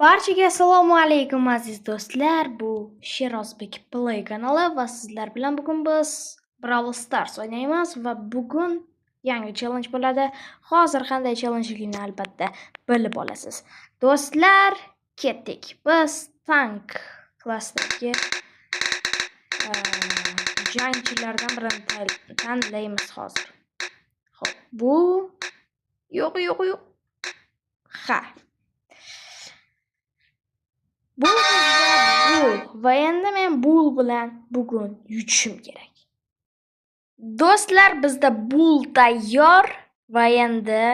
Barchaga assalomu alaykum aziz do'stlar. Bu Sherozbek Play kanali va sizlar bilan bugun biz Brawl Stars o'ynaymiz va bugun yangi challenge bo'ladi. Hozir qanday challengeligini albatta bilib olasiz. Do'stlar, ketdik. Biz tank klassidagi jangchilardan birini tanlaymiz hozir. Xo'p, bu yo'q. Ha. Bu va endi men bul bilan bugun yutishim kerak. Do'stlar, bizda bul tayyor va endi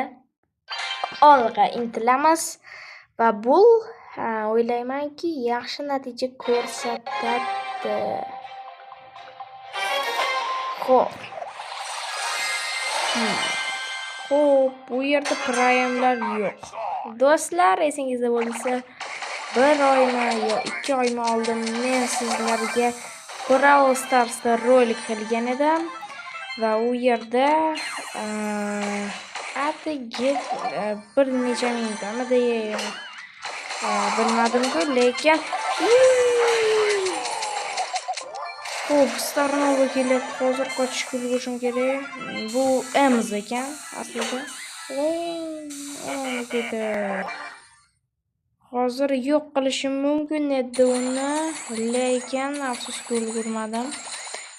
olg'a intilamiz va bul o'ylaymanki yaxshi natija ko'rsatadi. Xo'p, bu yerda primelar yo'q. Do'stlar, esingizda bo'lsa, 1 oymi yo 2 oymi oldin men sizlarga Brawl Starsda rolik qilgan edim va u yerda atigi bir necha mingtamidi bilmadim-ku, lekin xo'p, Starnova kelib, hozir qochishga ulgurishim kerak. Bu Ems ekan aslida. Hozir yo'q qilishim mumkin edi uni, lekin afsuski ulgurmadim.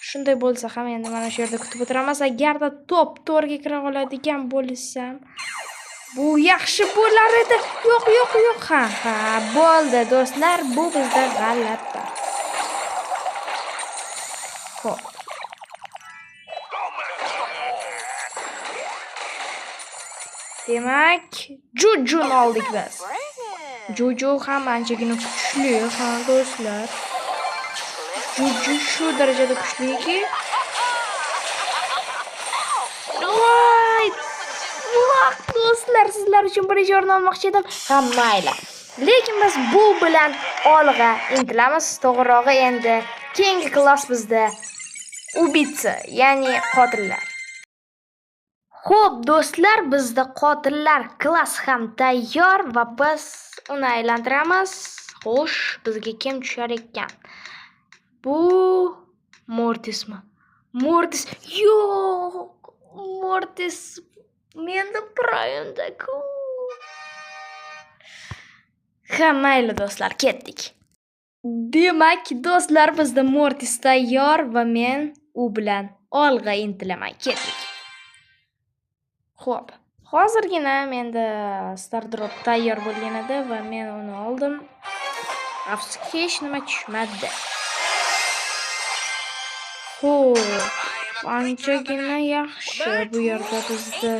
Shunday bo'lsa ham endi mana shu yerda kutib o'tiramiz. Agarda top 4 ga kira oladigan bo'lsam, bu yaxshi bo'lar edi. Yo'q. Ha, bo'ldi do'stlar, bu bizda g'alati. Xo'p. Demak, Jujuni oldik biz. Juju ham anchagina kuchli, ha do'stlar. Juju shu darajada kuchliki. Voy! Do'stlar, sizlar uchun birinchi o'rin olmoqchi edim. Ha, mayli. Lekin biz bu bilan olg'a intilamiz. To'g'rirog'i endi keyingi klass bizda ubitsa, ya'ni qotillar. Xo'p, do'stlar, bizda qotillar klass ham tayyor va biz uni aylantiramiz. Xo'sh, bizga kim tushar ekan? Bu Mortismi? Mortis. Yo'q. Mortis menda prime'da-ku. Ha, mayli do'stlar, ketdik. Demak, do'stlar, bizda Mortis tayyor va men u bilan olg'a intilaman. Ketdik. Xo'p, hozirgina menda Stardrop tayyor bo'lgan edi va men uni oldim. Afsuski hech nima tushmadi. Xo'p, anchagina yaxshi bu yerda bizda.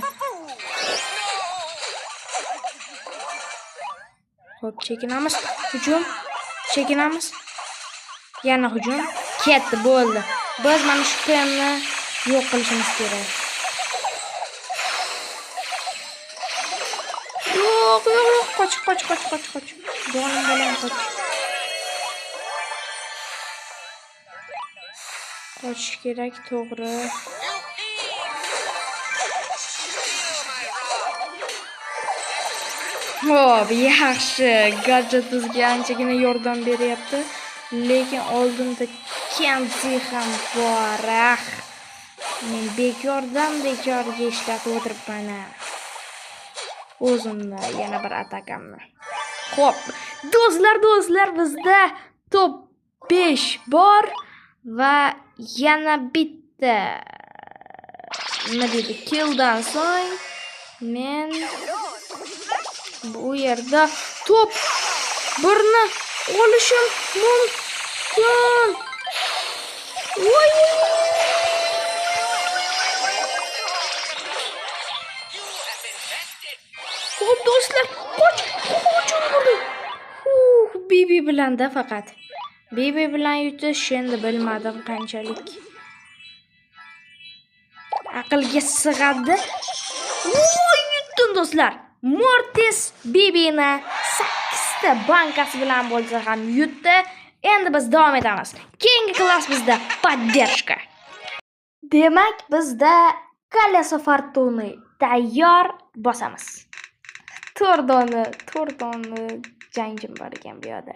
Xo'p, chekinamiz. Hujum. Chekinamiz. Yana hujum. Ketdi, bo'ldi. Biz mana shu pemni yo'q qilishimiz kerak. Yo'q. Qoch. Jonim bilan qoch. Qochish kerak, to'g'ri. Xo'p, yaxshi. Gadjet bizga anchagina yordam beryapti, lekin oldinda Kenzi ham bor. Men bekorga ishlatib o'tiribman. O'zimda yana bir atakamni. Xo'p, do'stlar, bizda top 5 bor va yana bitta nima deydi, killdan so'ng men bu yerda top 1ni olishim mumkin. Voy! Xo'p, do'stlar, qoch. Bibi bilan-da faqat. Bibi bilan yutish endi bilmadim qanchalik aqlga sig'adi. Yutdim do'stlar. Mortis Bibini 8 ta bankasi bilan bo'lsa ham yutdi. Endi biz davom etamiz. Keyingi klass bizda поддержка. Demak, bizda Колесо Fortuny tayyor, bosamiz. 4 dona janjim bor ekan bu yerda.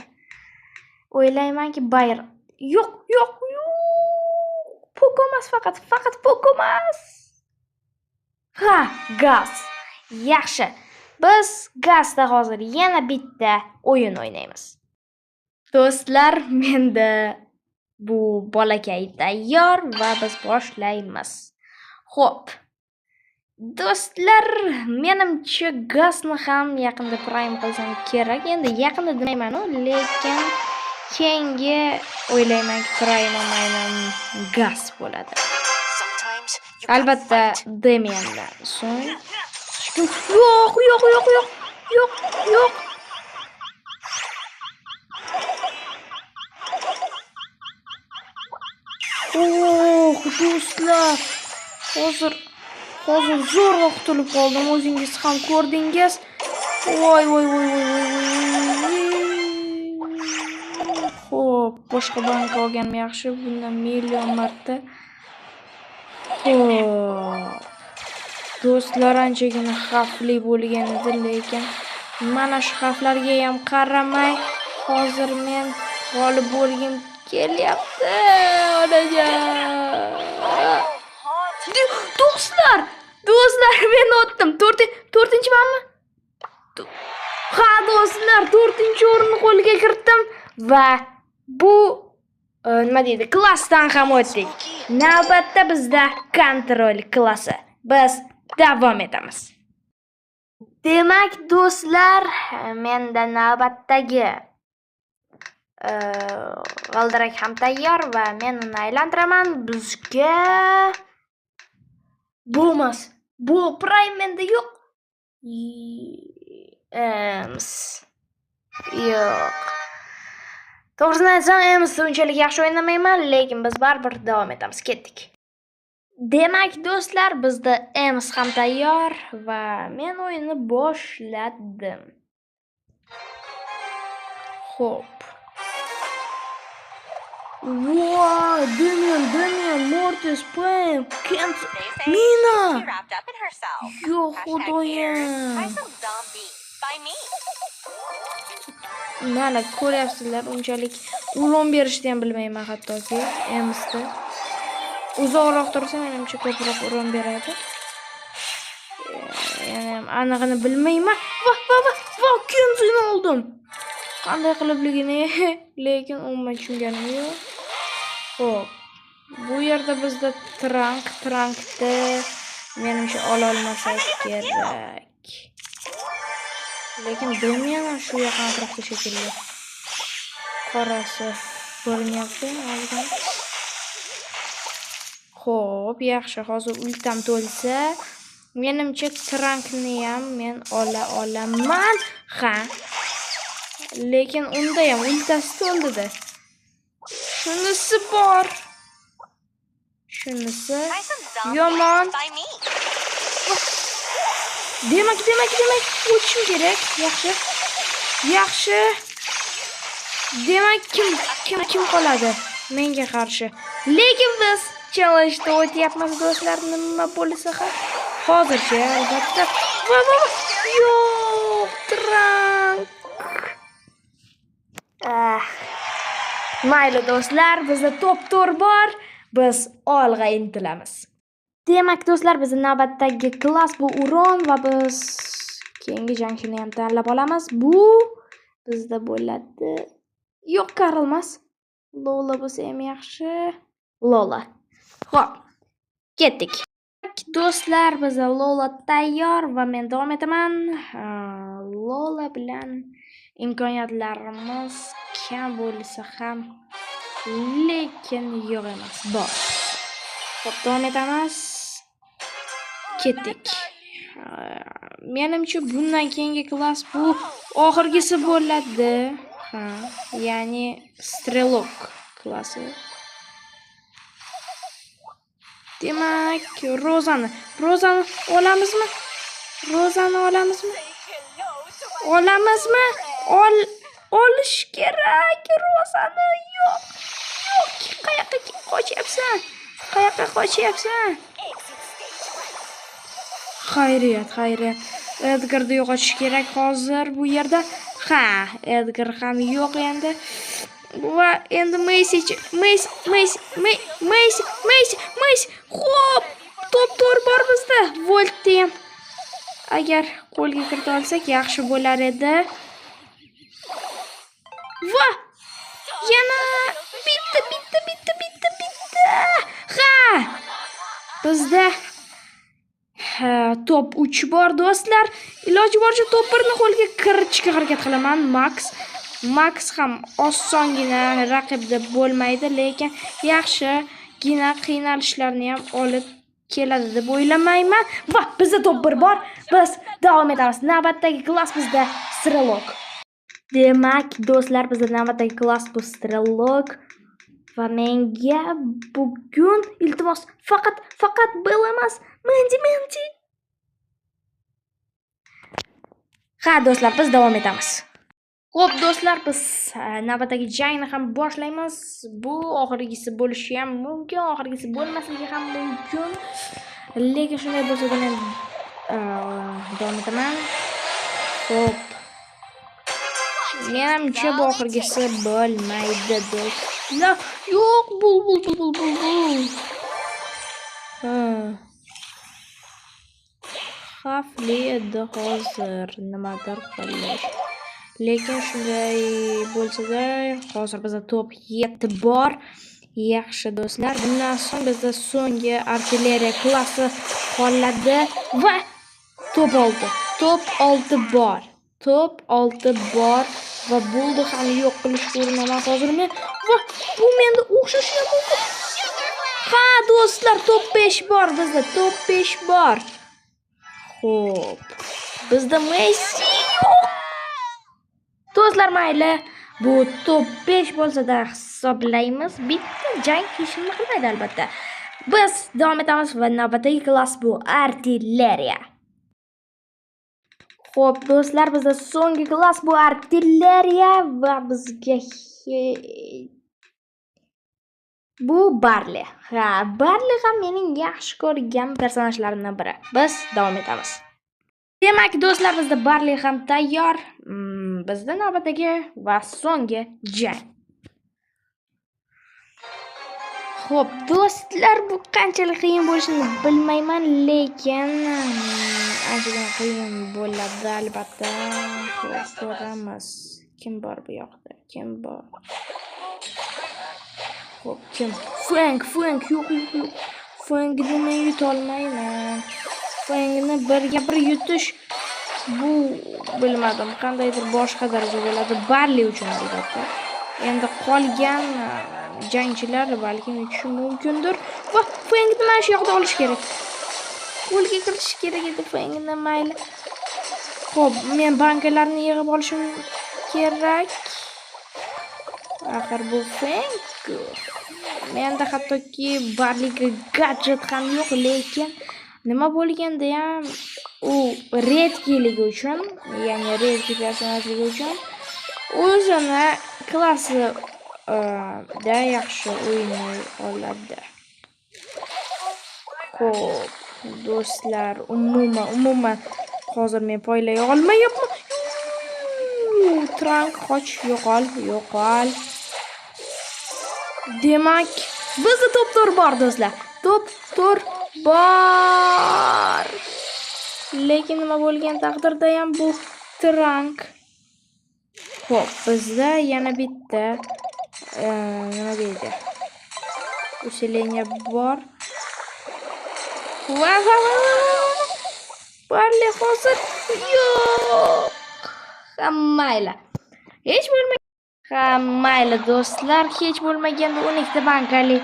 O'ylaymanki, bayram. Yo'q. Poko emas faqat poko emas. Ha, gaz. Yaxshi. Biz gazda hozir yana bitta o'yin o'ynaymiz. Do'stlar, menda bu bolakay tayyor va biz boshlaymiz. Xo'p. Do'stlar, menimcha gazni ham yaqinda prime qilsam kerak. Endi yaqinda demayman, lekin keyingi o'ylaymanki prime olmayman, gaz bo'ladi. Albatta, Damiandan so'ng. Yo'q. Do'stlar, hozir zo'rg'a qutulib qoldim. O'zingiz ham ko'rdingiz. Voy. Xo'p, boshqa bank olganim yaxshi. Bundan million marta. Xo'p. Do'stlar, anchagina xavfli bo'lgan edi, lekin mana shu xavflarga ham qaramay, hozir men g'olib bo'lgim kelyapti. Onajon. Do'stlar, men o'tdim. 4-manmi? Ha, do'stlar, 4-o'rinni qo'lga kiritdim va bu nima deydi? Klassdan ham o'tdik. Navbatda bizda kontrol klassi. Biz davom etamiz. Demak, do'stlar, menda navbatdagi g'ildirak ham tayyor va men uni aylantiraman. Bizga bo'lmas. Bu prime menda yo'q. Yo'q. To'g'risini aytsam, unchalik yaxshi o'ynamayman, lekin biz baribir davom etamiz. Ketdik. Demak, do'stlar, bizda Ems ham tayyor va men o'yinni boshladim. Xo'p. Wow, Damian, Mortis, Pam, Kent, Mina. Yo'q, xudoyim. Mana ko'ryapsizlar, unchalik uron berishni ham bilmayman hattoki Emsda. Uzoqroq tursa, menimcha ko'proq uron beradi. Yana ham anig'ini bilmayman. Va, Kenzini oldim. Qanday qilibligini, lekin umuman tushunganim yo'q. Xo'p. Bu yerda bizda Trankda menimcha ola olmasak kerak. Lekin Damian shu yoqdan atrofda shekilli. Qorasi ko'rinyapti hozir. Xo'p, yaxshi. Hozir ultam to'lsa, menimcha Trankni ham men olaman. Ha. Lekin unda ham ultasi to'ldida. Shunisi bor. Shunisi yomon. Demak, o'tishim kerak. Yaxshi. Demak, kim qoladi menga qarshi? Lekin biz challenge-da o'tyapmiz, do'stlar, nima bo'lsa ham. Hozircha albatta. Yo'q, Trank. Mayli do'stlar, bizda top 4 bor. Biz olg'a intilamiz. Demak, do'stlar, bizning navbatdagi klass bu Uron va biz keyingi jangchini ham tanlab olamiz. Bu bizda bo'ladi. Yo'q, Karl emas. Lola bo'lsa ham yaxshi. Lola. Xo'p, ketdik. Do'stlar, bizda Lola tayyor va men davom etaman. Lola bilan imkoniyatlarimiz kam bo'lsa ham, lekin yo'q emas, bor. Xo'p, davom etamiz. Ketdik. Menimcha bundan keyingi klass bu oxirgisi bo'ladi. Ya'ni Strelok klassi. Demak, Rozani olamizmi? Olish kerak Rozani. Yo'q. Qayoqqa qochyapsan? Xayriyat. Edgarni yo'qotish kerak hozir bu yerda. Ha, Edgar ham yo'q endi. Va endi Messi. Xo'p, top bor bizda. Voltni ham agar qo'lga kirita olsak yaxshi bo'lar edi. Va yana bitta. Ha! Bizda top 3 bor do'stlar. Iloji boricha top 1ni qo'lga kiritishga harakat qilaman. Max ham osongina raqib deb bo'lmaydi, lekin yaxshigina qiynalishlarni ham olib keladi deb o'ylamayman. Va bizda top 1 bor. Biz davom etamiz. Navbatdagi klass bizda Strelok. Demak, do'stlar, bizda navbatdagi klass bu Strelok. Va menga bugun iltimos faqat Bell emas, Mendi. Ha, do'stlar, biz davom etamiz. Xo'p, do'stlar, biz navbatdagi jangni ham boshlaymiz. Bu oxirgisi bo'lishi ham mumkin, oxirgisi bo'lmasligi ham mumkin. Lekin shunday bo'lsa-da men davom etaman. Xo'p. Menimcha bu oxirgisi bo'lmaydi do'stlar. Yo'q, bul. Xavfli edi hozir nimadir qilish. Lekin shunday bo'lsa-da, hozir bizda top 7 bor. Yaxshi do'stlar. Bundan so'ng bizda so'nggi artilleriya klassi qoladi va top 6 bor. Top 6 bor va buldu ham yo'q qilishga urinaman hozir men. Va bu menda o'xshashi ham mumkin. Ha, do'stlar, top 5 bor bizda. Top 5 bor. Xo'p. Bizda Messi yo'q. Do'stlar, mayli. Bu top 5 bo'lsa-da hisoblaymiz. Bitta jang hechimni qilmaydi albatta. Biz davom etamiz va navbatdagi klass bu artilleriya. Xo'p, do'stlar, bizda so'nggi klass bu artilleriya va bizga bu Barley. Ha, Barley ham mening yaxshi ko'rgan personajlarimdan biri. Biz davom etamiz. Demak, do'stlar, bizda Barley ham tayyor. Bizda navbatdagi va so'nggi jang. Xo'p, do'stlar, bu qanchalik qiyin bo'lishini bilmayman, lekin anchadan qiyin bo'ladi albatta. Ko'ramiz. Kim bor bu yoqda? Kim bor? Xo'p, kim? Frank, yo'q. Frankni men yuta olmayman. Frankni bir yutish bu bilmadim, qandaydir boshqa daraja bo'ladi Barley uchun albatta. Endi qolgan jangchilar balki yutishi mumkindir. Va Frankni mana shu yoqda olish kerak. Qo'lga kiritish kerak edi Frankni, mayli. Xo'p, men bankalarni yig'ib olishim kerak. Axir bu Frank. Menda hattoki Barleyga gadjet ham yo'q, lekin nima bo'lganda ham u redkiligi uchun, ya'ni redki personajligi uchun o'zini klassi da yaxshi o'ynay oladi. Xo'p, do'stlar, umuman hozir men poylay olmayapman. Trank, qoch, yo'qol. Demak, bizda top 4 bor do'stlar. Top 4 bor. Lekin nima bo'lgan taqdirda ham bu Trank. Xo'p, bizda yana bitta nima deydi? Usileniya bor. Barley hozir yo'q. Mayli. Hech bo'lmagan. Mayli do'stlar, hech bo'lmaganda 12 bankali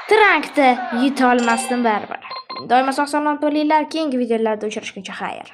Trankni yuta olmasdim baribir. Doimo sog' salomat bo'linglar. Keyingi videolarda uchrashguncha xayr.